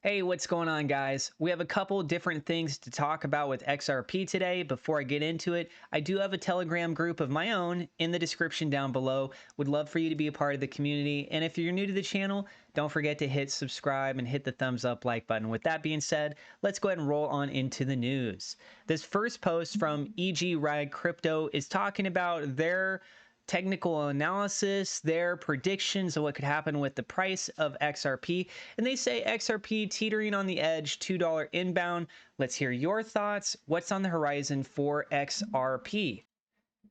Hey, what's going on, guys? We have a couple different things to talk about with XRP today. Before I get into it, I do have a Telegram group of my own in the description down below. Would love for you to be a part of the community. And if you're new to the channel, don't forget to hit subscribe and hit the thumbs up like button. With that being said, let's go ahead and roll on into the news. This first post from EG Ride Crypto is talking about their technical analysis, their predictions of what could happen with the price of XRP. And they say XRP teetering on the edge, $2 inbound. Let's hear your thoughts. What's on the horizon for XRP?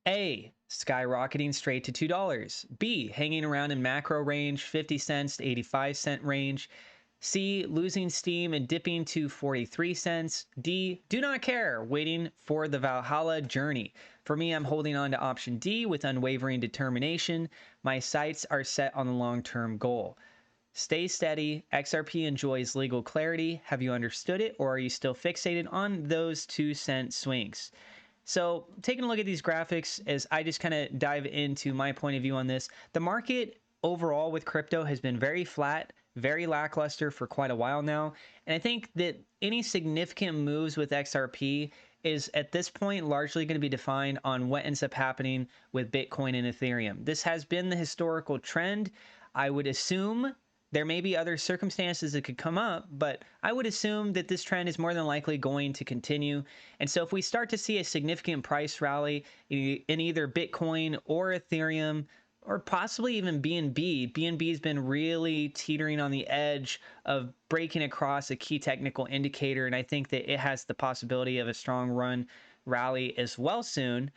A, skyrocketing straight to $2. B, hanging around in macro range, 50 cents to 85-cent range. C, losing steam and dipping to 43 cents. D, do not care, waiting for the Valhalla journey. For me, I'm holding on to option D with unwavering determination. My sights are set on the long-term goal. Stay steady. XRP enjoys legal clarity. Have you understood it, or are you still fixated on those 2-cent swings? So taking a look at these graphics as I just kind of dive into my point of view on this, the market overall with crypto has been very flat, very lackluster for quite a while now. And I think that any significant moves with XRP is at this point largely going to be defined on what ends up happening with Bitcoin and Ethereum. This has been the historical trend. I would assume there may be other circumstances that could come up, but I would assume that this trend is more than likely going to continue. And so if we start to see a significant price rally in either Bitcoin or Ethereum, or possibly even BNB, BNB has been really teetering on the edge of breaking across a key technical indicator. And I think that it has the possibility of a strong run rally as well soon.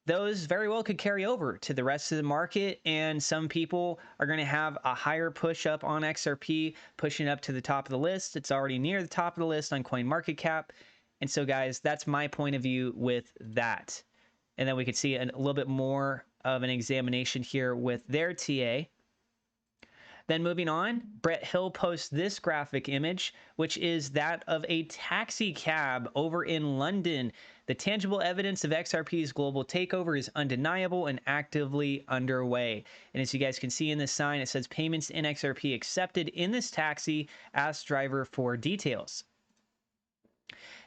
Those very well could carry over to the rest of the market, and some people are going to have a higher push up on XRP, pushing up to the top of the list. It's already near the top of the list on CoinMarketCap. And so, guys, that's my point of view with that. And then we could see a little bit more of an examination here with their TA. Then moving on, Brett Hill posts this graphic image, which is that of a taxi cab over in London. The tangible evidence of XRP's global takeover is undeniable and actively underway. And as you guys can see in this sign, it says payments in XRP accepted in this taxi. Ask driver for details.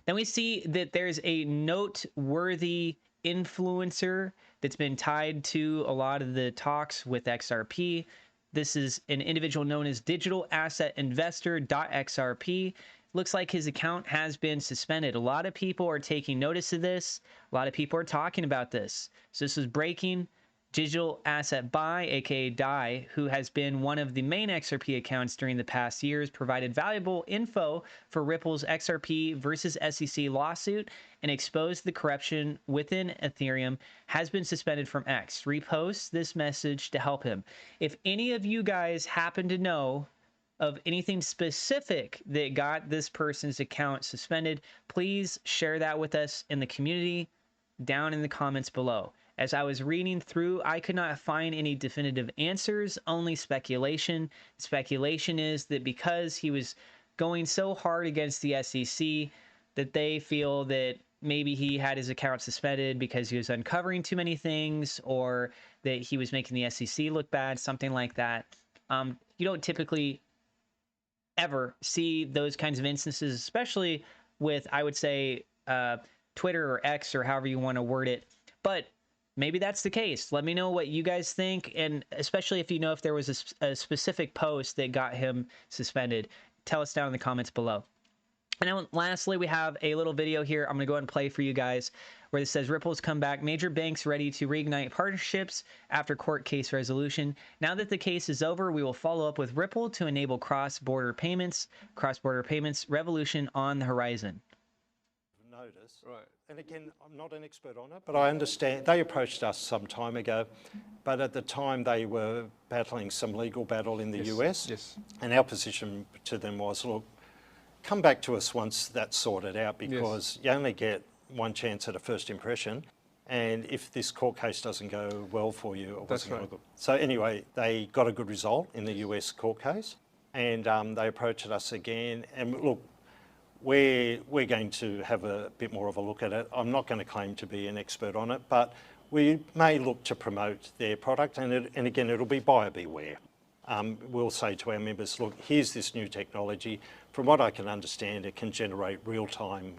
Then we see that there's a noteworthy influencer that's been tied to a lot of the talks with XRP. This is an individual known as Digital Asset Investor.xrp. Looks like his account has been suspended. A lot of people are taking notice of this. A lot of people are talking about this. So this is breaking. Digital Asset Buy, aka DAI, who has been one of the main XRP accounts during the past years, provided valuable info for Ripple's XRP versus SEC lawsuit and exposed the corruption within Ethereum, has been suspended from X. Repost this message to help him. If any of you guys happen to know of anything specific that got this person's account suspended, please share that with us in the community down in the comments below. As I was reading through, I could not find any definitive answers, only speculation. Speculation is that because he was going so hard against the SEC, that they feel that maybe he had his account suspended because he was uncovering too many things, or that he was making the SEC look bad, something like that. You don't typically ever see those kinds of instances, especially with, I would say, Twitter or X or however you want to word it. But maybe that's the case. Let me know what you guys think, and especially if you know if there was a specific post that got him suspended. Tell us down in the comments below. And then lastly, we have a little video here I'm going to go ahead and play for you guys where it says Ripple's comeback, major banks ready to reignite partnerships after court case resolution. Now that the case is over, we will follow up with Ripple to enable cross-border payments. Cross-border payments revolution on the horizon. Notice. Right. And again, I'm not an expert on it, but I understand they approached us some time ago, but at the time they were battling some legal battle in the US. Yes. And our position to them was, look, come back to us once that's sorted out, because you only get one chance at a first impression. And if this court case doesn't go well for you, it wasn't going to go. So anyway, they got a good result in the US court case, and they approached us again. And look, we're going to have a bit more of a look at it. I'm not going to claim to be an expert on it, but we may look to promote their product, and again, it'll be buyer beware. we'll say to our members, look, here's this new technology. From what I can understand, it can generate real-time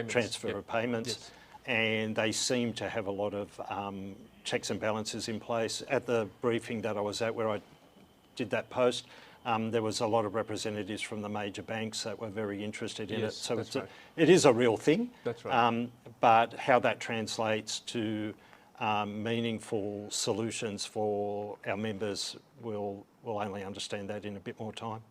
transfer of payments. Yes. And they seem to have a lot of checks and balances in place. At the briefing that I was at where I did that post, there was a lot of representatives from the major banks that were very interested in it. So it is a real thing. That's right. But how that translates to meaningful solutions for our members, we'll only understand that in a bit more time.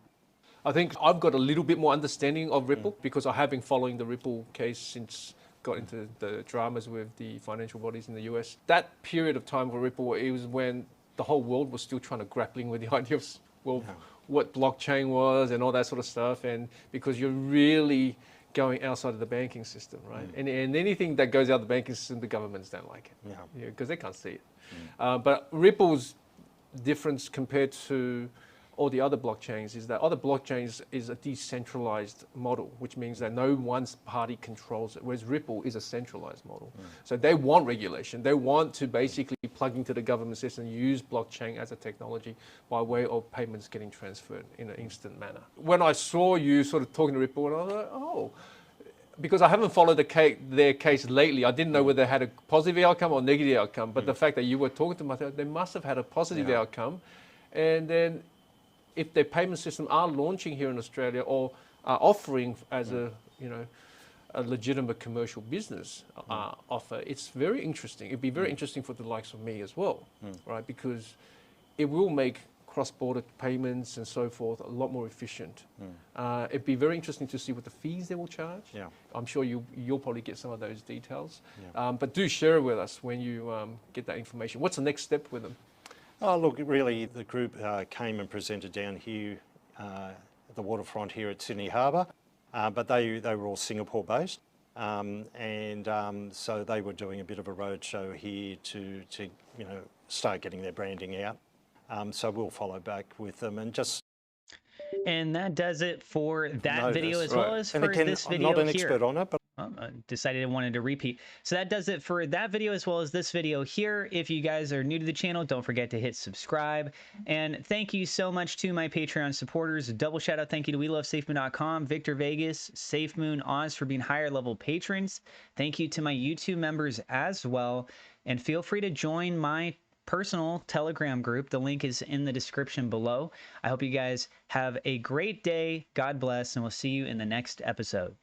I think I've got a little bit more understanding of Ripple because I have been following the Ripple case since got into the dramas with the financial bodies in the US. That period of time for Ripple, it was when the whole world was still trying to grappling with the idea of what blockchain was and all that sort of stuff. And because you're really going outside of the banking system, right? And anything that goes out of the banking system, the governments don't like it, because they can't see it. But Ripple's difference compared to all the other blockchains is that other blockchains is a decentralized model, which means that no one party controls it, whereas Ripple is a centralized model. So they want regulation. They want to basically plug into the government system and use blockchain as a technology by way of payments getting transferred in an instant manner. When I saw you sort of talking to Ripple, and I was like, oh, because I haven't followed their case lately, I didn't know whether they had a positive outcome or negative outcome, but the fact that you were talking to them, I thought they must have had a positive outcome. And then if their payment system are launching here in Australia or are offering as a legitimate commercial business offer, it's very interesting. It'd be very interesting for the likes of me as well, right? Because it will make cross-border payments and so forth a lot more efficient. It'd be very interesting to see what the fees they will charge. I'm sure you'll probably get some of those details. But do share it with us when you get that information. What's the next step with them? Oh, look, really, the group came and presented down here at the waterfront here at Sydney Harbour, but they were all Singapore-based, and so they were doing a bit of a roadshow here to start getting their branding out. So we'll follow back with them and just. And that does it for that video as well as for this video I'm not an here. expert on it, but I decided I wanted to repeat. So that does it for that video as well as this video here. If you guys are new to the channel, don't forget to hit subscribe. And thank you so much to my Patreon supporters. A double shout out thank you to WeLoveSafeMoon.com, Victor Vegas, SafeMoon, Oz for being higher level patrons. Thank you to my YouTube members as well. And feel free to join my personal Telegram group. The link is in the description below. I hope you guys have a great day. God bless, and we'll see you in the next episode.